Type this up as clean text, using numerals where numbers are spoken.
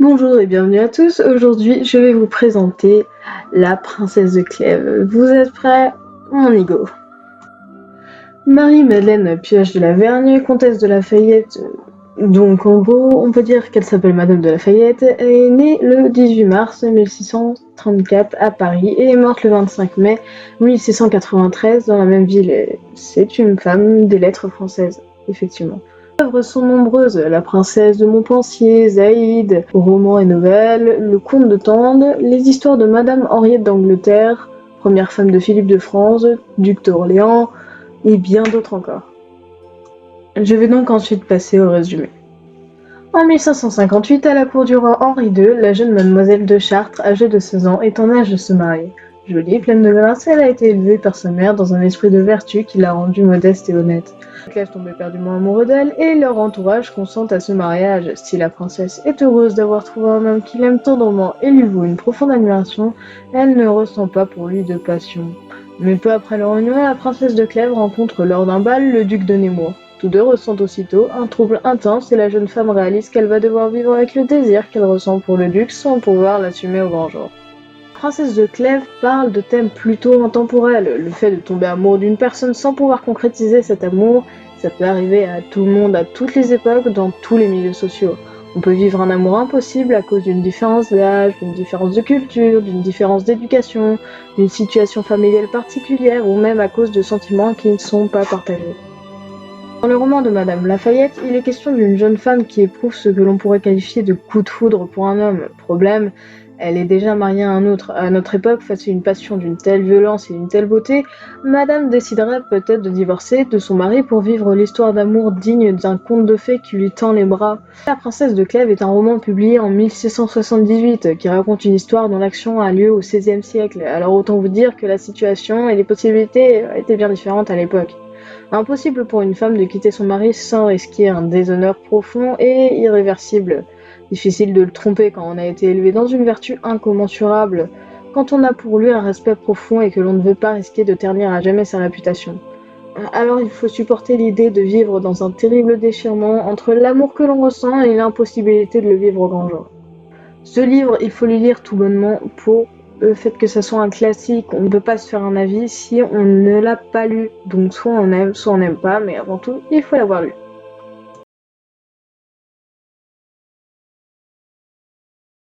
Bonjour et bienvenue à tous. Aujourd'hui, je vais vous présenter la princesse de Clèves. Vous êtes prêts? On y go. Marie-Madeleine Pioche de la Vergne, comtesse de Lafayette, donc en gros, on peut dire qu'elle s'appelle Madame de Lafayette, est née le 18 mars 1634 à Paris et est morte le 25 mai 1693 dans la même ville. C'est une femme des lettres françaises, effectivement. Les œuvres sont nombreuses, La princesse de Montpensier, Zaïd, romans et nouvelles, Le comte de Tende, les histoires de Madame Henriette d'Angleterre, première femme de Philippe de France, duc d'Orléans, et bien d'autres encore. Je vais donc ensuite passer au résumé. En 1558, à la cour du roi Henri II, la jeune mademoiselle de Chartres, âgée de 16 ans, est en âge de se marier. Jolie, pleine de grâce, elle a été élevée par sa mère dans un esprit de vertu qui l'a rendue modeste et honnête. Clèves tombe éperdument amoureux d'elle et leur entourage consent à ce mariage. Si la princesse est heureuse d'avoir trouvé un homme qui l'aime tendrement et lui vaut une profonde admiration, elle ne ressent pas pour lui de passion. Mais peu après leur union, la princesse de Clèves rencontre lors d'un bal le duc de Nemours. Tous deux ressentent aussitôt un trouble intense et la jeune femme réalise qu'elle va devoir vivre avec le désir qu'elle ressent pour le duc sans pouvoir l'assumer au grand jour. La princesse de Clèves parle de thèmes plutôt intemporels. Le fait de tomber amoureux d'une personne sans pouvoir concrétiser cet amour, ça peut arriver à tout le monde à toutes les époques, dans tous les milieux sociaux. On peut vivre un amour impossible à cause d'une différence d'âge, d'une différence de culture, d'une différence d'éducation, d'une situation familiale particulière ou même à cause de sentiments qui ne sont pas partagés. Dans le roman de Madame Lafayette, il est question d'une jeune femme qui éprouve ce que l'on pourrait qualifier de coup de foudre pour un homme. Problème, elle est déjà mariée à un autre. À notre époque, face à une passion d'une telle violence et d'une telle beauté, Madame déciderait peut-être de divorcer de son mari pour vivre l'histoire d'amour digne d'un conte de fées qui lui tend les bras. La princesse de Clèves est un roman publié en 1678 qui raconte une histoire dont l'action a lieu au XVIe siècle. Alors autant vous dire que la situation et les possibilités étaient bien différentes à l'époque. Impossible pour une femme de quitter son mari sans risquer un déshonneur profond et irréversible. Difficile de le tromper quand on a été élevé dans une vertu incommensurable, quand on a pour lui un respect profond et que l'on ne veut pas risquer de ternir à jamais sa réputation. Alors il faut supporter l'idée de vivre dans un terrible déchirement entre l'amour que l'on ressent et l'impossibilité de le vivre au grand jour. Ce livre, il faut le lire tout bonnement pour le fait que ça soit un classique. On ne peut pas se faire un avis si on ne l'a pas lu. Donc soit on aime pas, mais avant tout, il faut l'avoir lu.